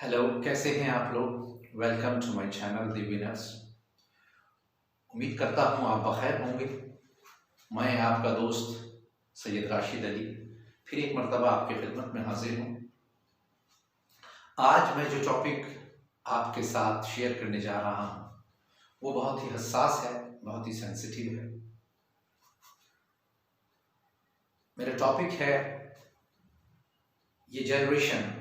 Hello, कैसे हैं आप लोग। Welcome to my channel the winners. उम्मीद करता हूँ आप बखैर होंगे। मैं आपका दोस्त सैयद राशिद अली फिर एक मर्तबा आपकी खिदमत में हाजिर हूँ। आज मैं जो टॉपिक आपके साथ शेयर करने जा रहा हूँ वो बहुत ही हसास है, बहुत ही सेंसिटिव है। मेरा टॉपिक है ये जनरेशन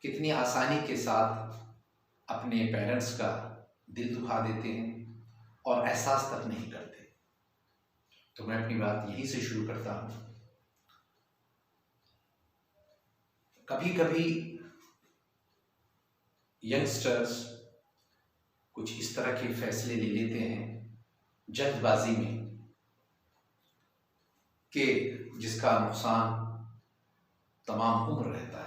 कितनी आसानी के साथ अपने पेरेंट्स का दिल दुखा देते हैं और एहसास तक नहीं करते। तो मैं अपनी बात यहीं से शुरू करता हूँ। कभी कभी यंगस्टर्स कुछ इस तरह के फैसले ले लेते हैं जल्दबाजी में कि जिसका नुकसान तमाम उम्र रहता है,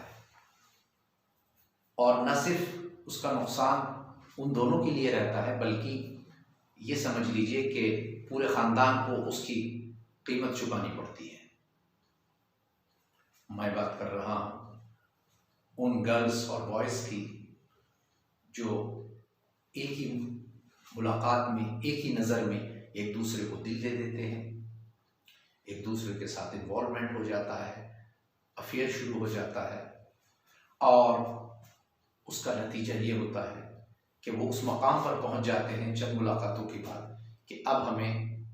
और न सिर्फ उसका नुकसान उन दोनों के लिए रहता है बल्कि ये समझ लीजिए कि पूरे ख़ानदान को उसकी कीमत चुकानी पड़ती है। मैं बात कर रहा हूँ उन गर्ल्स और बॉयज़ की जो एक ही मुलाकात में, एक ही नज़र में एक दूसरे को दिल दे देते हैं, एक दूसरे के साथ इन्वॉल्वमेंट हो जाता है, अफेयर शुरू हो जाता है, और उसका नतीजा ये होता है कि वो उस मकाम पर पहुंच जाते हैं चंद मुलाकातों के बाद कि अब हमें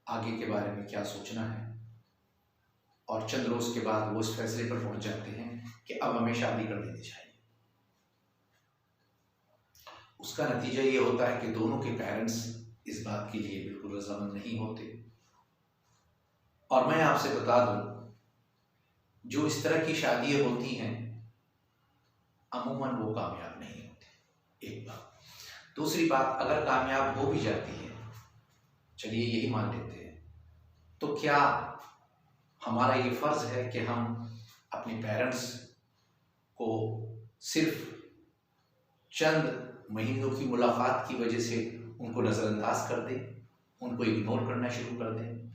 आगे के बारे में क्या सोचना है, और चंद रोज़ के बाद वो इस फैसले पर पहुंच जाते हैं कि अब हमें शादी कर लेनी चाहिए। उसका नतीजा ये होता है कि दोनों के पेरेंट्स इस बात के लिए बिल्कुल रज़ामंद नहीं होते। और मैं आपसे बता दूं, जो इस तरह की शादियाँ होती हैं अमूमन वो कामयाब नहीं होती। एक बात। दूसरी बात, अगर कामयाब हो भी जाती है, चलिए यही मान लेते हैं, तो क्या हमारा ये फ़र्ज़ है कि हम अपने पेरेंट्स को सिर्फ चंद महीनों की मुलाकात की वजह से उनको नज़रअंदाज कर दें, उनको इग्नोर करना शुरू कर दें?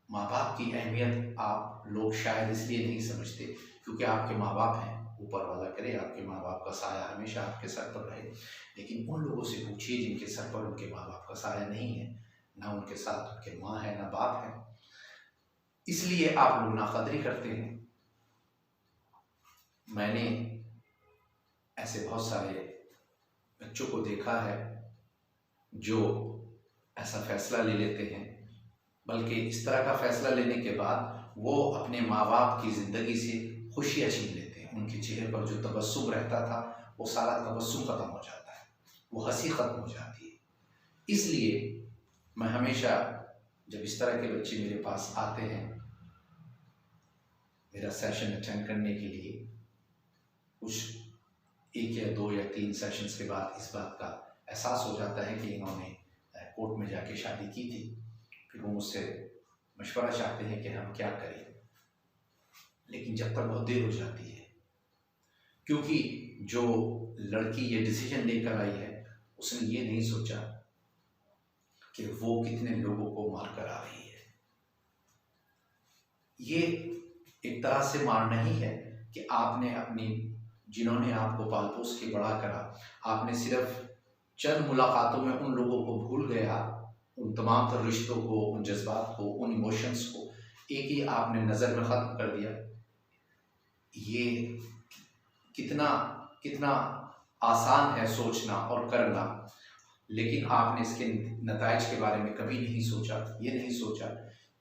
माँ बाप की अहमियत आप लोग शायद इसलिए नहीं समझते क्योंकि आपके माँ बाप हैं। ऊपर वाला करे आपके माँ बाप का साया हमेशा आपके सर पर रहे, लेकिन उन लोगों से पूछिए जिनके सर पर उनके माँ बाप का साया नहीं है, ना उनके साथ उनके माँ है ना बाप है, इसलिए आप लोग नाकदरी करते हैं। मैंने ऐसे बहुत सारे बच्चों को देखा है जो ऐसा फैसला ले लेते हैं, बल्कि इस तरह का फैसला लेने के बाद वो अपने माँ बाप की ज़िंदगी से खुशियाँ छीन लेते हैं। उनके चेहरे पर जो तबस्सुम रहता था वो सारा तबस्सुम ख़त्म हो जाता है, वो हंसी ख़त्म हो जाती है। इसलिए मैं हमेशा जब इस तरह के बच्चे मेरे पास आते हैं मेरा सेशन अटेंड करने के लिए, कुछ 1 या 2 या 3 सेशंस के बाद इस बात का एहसास हो जाता है कि इन्होंने कोर्ट में जाके शादी की थी, फिर वो मुझसे मशवरा चाहते हैं कि हम क्या करें। लेकिन जब तक बहुत देर हो जाती है, क्योंकि जो लड़की ये डिसीजन लेकर आई है उसने ये नहीं सोचा कि वो कितने लोगों को मार कर आ रही है। ये एक तरह से मार नहीं है कि आपने अपनी, जिन्होंने आपको पाल पोस के बड़ा करा, आपने सिर्फ चंद मुलाकातों में उन लोगों को भूल गया, उन तमाम तर रिश्तों को, उन जज्बात को, उन इमोशंस को एक ही आपने नज़र में ख़त्म कर दिया। ये कितना कितना आसान है सोचना और करना, लेकिन आपने इसके नताइज के बारे में कभी नहीं सोचा। ये नहीं सोचा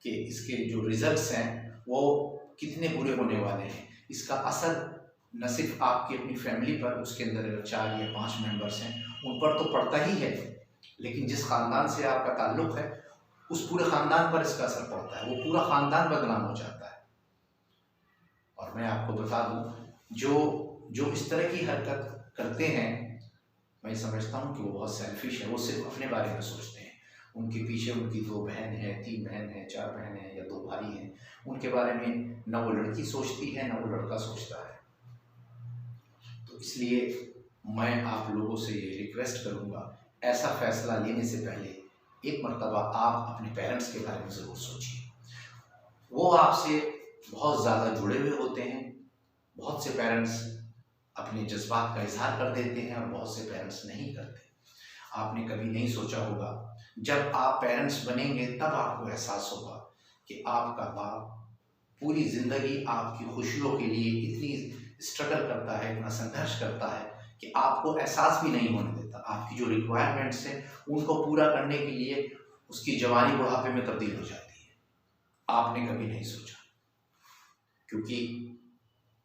कि इसके जो रिज़ल्ट्स हैं वो कितने बुरे होने वाले हैं। इसका असर न सिर्फ आपकी अपनी फैमिली पर, उसके अंदर अगर 4 या 5 मेंबर्स हैं उन पर तो पड़ता ही है, लेकिन जिस ख़ानदान से आपका ताल्लुक़ है उस पूरे ख़ानदान पर इसका असर पड़ता है। वो पूरा ख़ानदान बदनाम हो जाता है। और मैं आपको बता दूँ, जो इस तरह की हरकत करते हैं, मैं समझता हूँ कि वो बहुत सेल्फिश है। वो सिर्फ अपने बारे में सोचते हैं। उनके पीछे उनकी 2 बहन है, 3 बहन है, 4 बहन है या 2 भाई हैं, उनके बारे में न वो लड़की सोचती है न वो लड़का सोचता है। तो इसलिए मैं आप लोगों से ये रिक्वेस्ट करूँगा, ऐसा फ़ैसला लेने से पहले एक मर्तबा आप अपने पेरेंट्स के बारे में ज़रूर सोचिए। वो आपसे बहुत ज़्यादा जुड़े हुए होते हैं, बहुत से पेरेंट्स अपने जज्बात का इजहार कर देते हैं और बहुत से पेरेंट्स नहीं करते। आपने कभी नहीं सोचा होगा, जब आप पेरेंट्स बनेंगे तब आपको एहसास होगा कि आपका बाप पूरी ज़िंदगी आपकी खुशियों के लिए इतनी स्ट्रगल करता है, इतना संघर्ष करता है कि आपको एहसास भी नहीं होने देता। आपकी जो रिक्वायरमेंट्स हैं उनको पूरा करने के लिए उसकी जवानी बुढ़ापे में तब्दील हो जाती है। आपने कभी नहीं सोचा, क्योंकि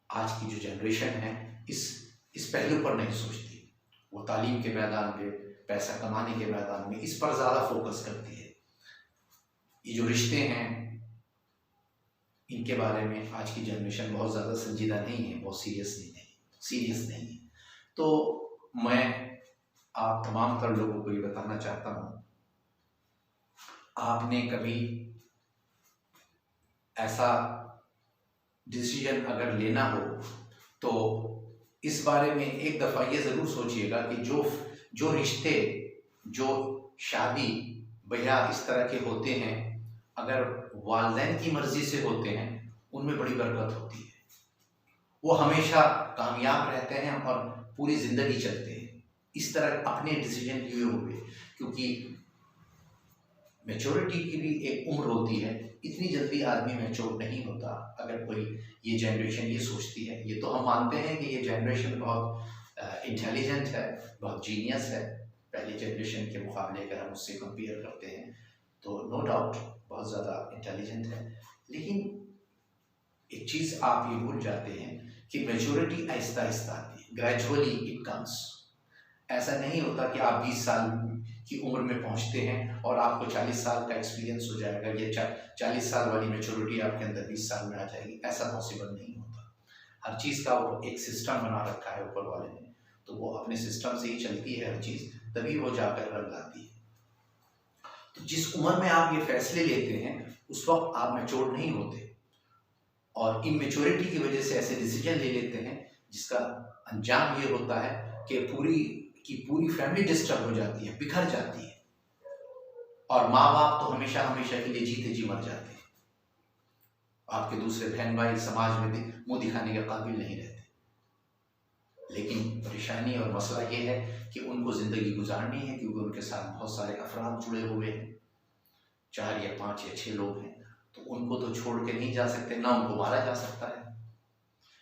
आज की जो जनरेशन है इस पहलू पर नहीं सोचती। वो तालीम के मैदान पे, पैसा कमाने के मैदान में इस पर ज़्यादा फोकस करती है। ये जो रिश्ते हैं इनके बारे में आज की जनरेशन बहुत ज़्यादा संजीदा नहीं है, बहुत सीरियस नहीं है। तो मैं आप तमाम तर लोगों को ये बताना चाहता हूँ, आपने कभी ऐसा डिसीजन अगर लेना हो तो इस बारे में एक दफ़ा ये ज़रूर सोचिएगा कि जो रिश्ते, जो शादी ब्याह इस तरह के होते हैं, अगर वालिदैन की मर्ज़ी से होते हैं उनमें बड़ी बरकत होती है। वो हमेशा कामयाब रहते हैं और पूरी ज़िंदगी चलते हैं इस तरह अपने डिसीजन लिए हुए, क्योंकि मैच्योरिटी की भी एक उम्र होती है। इतनी जल्दी आदमी मैच्योर नहीं होता। अगर कोई ये जनरेशन ये सोचती है, ये तो हम मानते हैं कि ये जनरेशन बहुत इंटेलिजेंट है, बहुत जीनियस है, पहली जनरेशन के मुकाबले अगर हम उससे कंपेयर करते हैं तो नो डाउट बहुत ज़्यादा इंटेलिजेंट है। लेकिन एक चीज़ आप ये भूल जाते हैं कि मैच्योरिटी आहिस्ता आहिस्ता आती है, ग्रेजुअली इट कम्स। ऐसा नहीं होता कि आप 20 साल की उम्र में पहुंचते हैं और आपको 40 साल का एक्सपीरियंस हो जाएगा, ये 40 साल वाली मैच्योरिटी आपके अंदर 20 साल में आ जाएगी। ऐसा पॉसिबल नहीं होता। हर चीज़ का वो एक सिस्टम बना रखा है ऊपर वाले ने, तो वो अपने सिस्टम से ही चलती है हर चीज़, तभी वो जाकर रंग लाती है। तो जिस उम्र में आप ये फैसले लेते हैं उस वक्त आप मैच्योर नहीं होते और इमेच्योरिटी की वजह से ऐसे डिसीजन ले लेते हैं जिसका अंजाम ये होता है कि पूरी फैमिली डिस्टर्ब हो जाती है, बिखर जाती है और माँ बाप तो हमेशा हमेशा के लिए जीते जी मर जाते हैं। आपके दूसरे बहन भाई समाज में मुंह दिखाने के काबिल नहीं रहते। लेकिन परेशानी और मसला ये है कि उनको ज़िंदगी गुजारनी है, क्योंकि उनके साथ बहुत सारे अफराद जुड़े हुए हैं, 4 या 5 या 6 लोग हैं, तो उनको तो छोड़ के नहीं जा सकते, ना उनको मारा जा सकता है।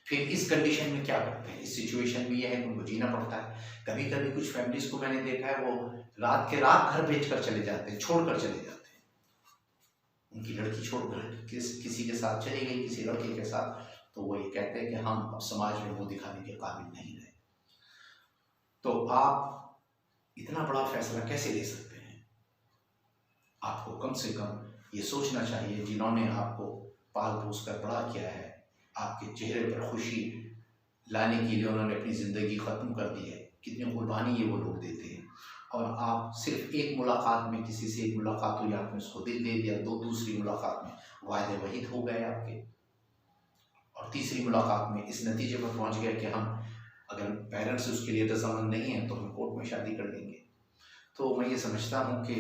फिर इस कंडीशन में क्या करते हैं, इस सिचुएशन में यह है कि उनको जीना पड़ता है। कभी कभी कुछ फैमिलीज को मैंने देखा है, वो रात के रात घर बेचकर चले जाते हैं, छोड़कर चले जाते हैं। उनकी लड़की छोड़कर किसी के साथ चली गई, किसी लड़के के साथ, तो वो ये कहते हैं कि हम अब समाज में मुंह दिखाने के काबिल नहीं रहे। तो आप इतना बड़ा फैसला कैसे ले सकते हैं? आपको कम से कम ये सोचना चाहिए, जिन्होंने आपको पाल पोस कर बड़ा किया है, आपके चेहरे पर खुशी लाने के लिए उन्होंने अपनी ज़िंदगी ख़त्म कर दी है, कितनी कुर्बानी ये वो लोग देते हैं, और आप सिर्फ एक मुलाकात में, किसी से एक मुलाकात हुई, आपने उसको दिल दे दिया, दूसरी मुलाकात में वायदे वहीद हो गए आपके, और तीसरी मुलाकात में इस नतीजे पर पहुंच गए कि हम अगर पेरेंट्स उसके लिए रजामंद नहीं हैं तो हम कोर्ट में शादी कर लेंगे। तो मैं ये समझता हूँ कि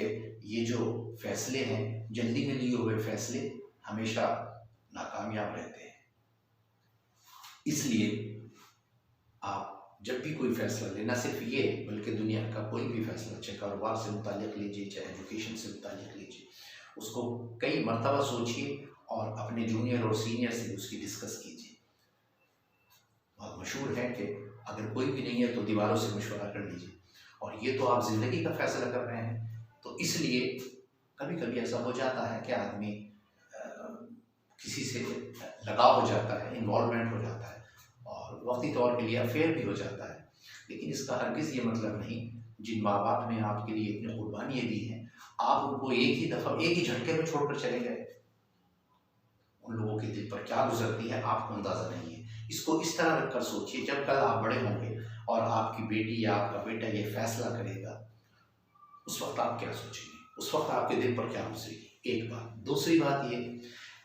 ये जो फैसले हैं, जल्दी में लिए हुए फैसले हमेशा नाकामयाब रहते हैं। इसलिए आप जब भी कोई फैसला लेना, सिर्फ ये बल्कि दुनिया का कोई भी फैसला, चाहे कारोबार से मुताल्लिक लीजिए, चाहे एजुकेशन से मुताल्लिक लीजिए, उसको कई मरतबा सोचिए और अपने जूनियर और सीनियर से उसकी डिस्कस कीजिए। बहुत मशहूर है कि अगर कोई भी नहीं है तो दीवारों से मशवरा कर लीजिए, और ये तो आप ज़िंदगी का फैसला कर रहे हैं। तो इसलिए कभी कभी ऐसा हो जाता है कि आदमी किसी से लगाव हो जाता है, इन्वॉल्वमेंट हो जाता है, और वक्ती तौर के लिए अफेयर भी हो जाता है। लेकिन इसका हरगिज़ ये मतलब नहीं, जिन माँ बाप ने आपके लिए इतनी कुर्बानियाँ दी हैं, आप उनको एक ही दफ़ा, एक ही झटके में छोड़कर चले गए। उन लोगों के दिल पर क्या गुजरती है आपको अंदाज़ा नहीं है। इसको इस तरह रखकर सोचिए, जब कल आप बड़े होंगे और आपकी बेटी या आपका बेटा ये फैसला करेगा, उस वक्त आप क्या सोचेंगे, उस वक्त आपके दिल पर क्या गुजरेगी। एक बात। दूसरी बात ये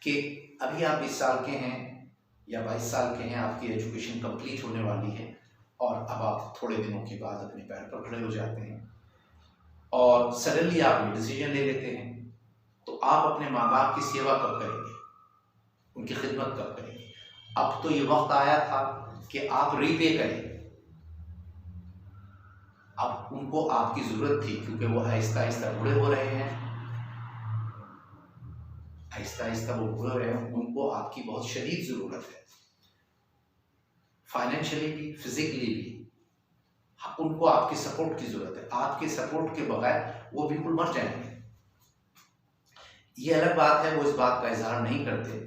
कि अभी आप 20 साल के हैं या 22 साल के हैं, आपकी एजुकेशन कंप्लीट होने वाली है, और अब आप थोड़े दिनों के बाद अपने पैर पर खड़े हो जाते हैं और सडनली आप ये डिसीजन ले लेते हैं, तो आप अपने माँ बाप की सेवा कब करेंगे, उनकी खिदमत कब करेंगे? अब तो ये वक्त आया था कि आप रीपे करें। अब उनको आपकी ज़रूरत थी, क्योंकि वो आहिस्ता आहिस्ता बूढ़े हो रहे हैं, आहिस्ता आहिस्ता वो बूढ़े हो रहे हैं, उनको आपकी बहुत शदीद ज़रूरत है, फाइनेंशियली भी, फिजिकली भी। उनको आपकी सपोर्ट की ज़रूरत है। आपके सपोर्ट के बगैर वो बिल्कुल मर जाएंगे। ये अलग बात है, वो इस बात का इजहार नहीं करते,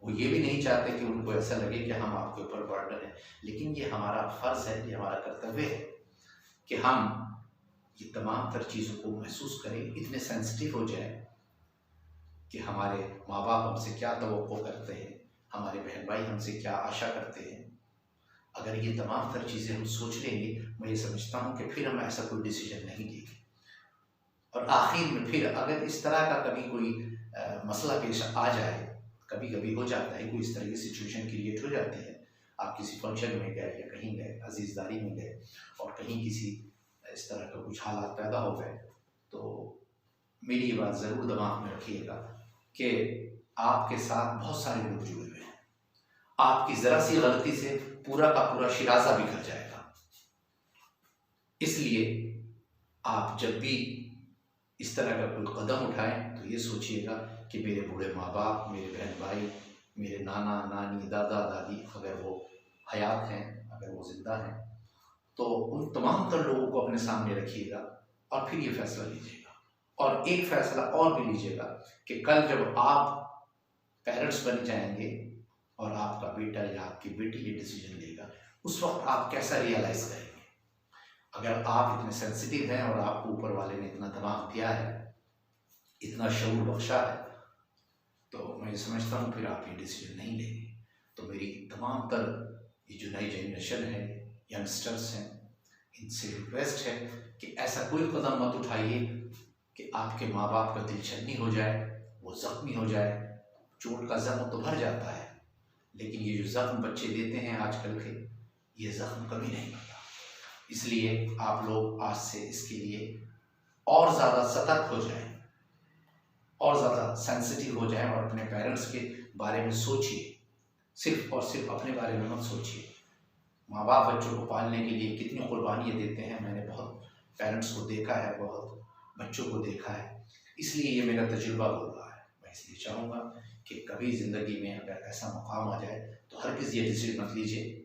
वो ये भी नहीं चाहते कि उनको ऐसा लगे कि हम आपके ऊपर बर्डन है, लेकिन ये हमारा फ़र्ज़ है, ये हमारा कर्तव्य है कि हम ये तमाम तर चीज़ों को महसूस करें, इतने सेंसिटिव हो जाए कि हमारे माँ बाप हमसे क्या तवक्को करते हैं, हमारे बहन भाई हमसे क्या आशा करते हैं। अगर ये तमाम तर चीज़ें हम सोच लेंगे, मैं ये समझता हूँ कि फिर हम ऐसा कोई डिसीजन नहीं लेंगे। और आखिर में फिर अगर इस तरह का कभी कोई मसला पेश आ जाए, कभी कभी हो जाता है, कोई इस तरह की सिचुएशन क्रिएट हो जाती है, आप किसी फंक्शन में गए या कहीं गए, अजीज़दारी में गए और कहीं किसी इस तरह का कुछ हालात पैदा हो गए, तो मेरी ये बात ज़रूर दिमाग में रखिएगा कि आपके साथ बहुत सारे लोग जुड़े हुए हैं। आपकी ज़रा सी गलती से पूरा का पूरा शिराजा बिखर जाएगा। इसलिए आप जब भी इस तरह का कोई कदम उठाएं तो ये सोचिएगा कि मेरे बूढ़े माँ बाप, मेरे बहन भाई, मेरे नाना नानी, दादा दादी, अगर वो हयात हैं, अगर वो ज़िंदा हैं, तो उन तमाम तर लोगों को अपने सामने रखिएगा और फिर ये फैसला लीजिएगा। और एक फैसला और भी लीजिएगा कि कल जब आप पेरेंट्स बन जाएंगे और आपका बेटा या आपकी बेटी ये डिसीजन लेगा, उस वक्त आप कैसा रियलाइज़ करेंगे। अगर आप इतने सेंसिटिव हैं और आपको ऊपर वाले ने इतना दिमाग दिया है, इतना शऊर बख्शा है, तो मैं ये समझता हूँ फिर आप ये डिसीजन नहीं लेंगे। तो मेरी तमाम तर ये जो नई जनरेशन है, यंगस्टर्स हैं, इनसे रिक्वेस्ट है कि ऐसा कोई कदम मत उठाइए कि आपके माँ बाप का दिल छन्नी हो जाए, वो ज़ख्मी हो जाए। चोट का ज़ख्म तो भर जाता है, लेकिन ये जो ज़ख्म बच्चे देते हैं आजकल के, ये ज़ख्म कभी नहीं भरता। इसलिए आप लोग आज से इसके लिए और ज़्यादा सतर्क हो जाएं, और ज़्यादा सेंसिटिव हो जाएं और अपने पेरेंट्स के बारे में सोचिए। सिर्फ और सिर्फ अपने बारे में मत सोचिए। माँ बाप बच्चों को पालने के लिए कितनी कुर्बानियाँ देते हैं। मैंने बहुत पेरेंट्स को देखा है, बहुत बच्चों को देखा है, इसलिए ये मेरा तजुर्बा बोल रहा है। मैं इसलिए चाहूँगा कि कभी ज़िंदगी में अगर ऐसा मकाम आ जाए तो हर किसी ये डिसीजन मत लीजिए,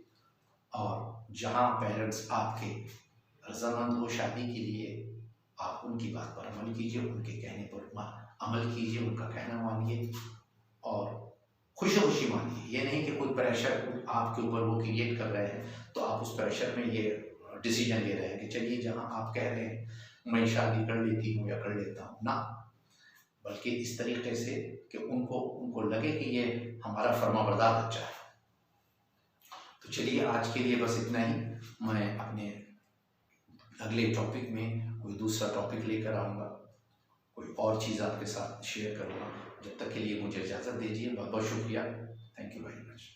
और जहाँ पेरेंट्स आपके रजामंद हो शादी के लिए, आप उनकी बात पर अमल कीजिए, उनके कहने पर अमल कीजिए, उनका कहना मानिए और खुशी खुशी मानिए। ये नहीं कि कोई प्रेशर आपके ऊपर वो क्रिएट कर रहे हैं तो आप उस प्रेशर में ये डिसीजन ले रहे हैं कि चलिए जहाँ आप कह रहे हैं मैं शादी कर लेती हूँ या कर लेता हूँ ना, बल्कि इस तरीके से कि उनको लगे कि ये हमारा फर्माबरदार बच्चा है। तो चलिए आज के लिए बस इतना ही। मैं अपने अगले टॉपिक में कोई दूसरा टॉपिक लेकर आऊँगा, कोई और चीज़ आपके साथ शेयर करूँगा। जब तक के लिए मुझे इजाज़त दीजिए। बहुत बहुत शुक्रिया। Thank you very much.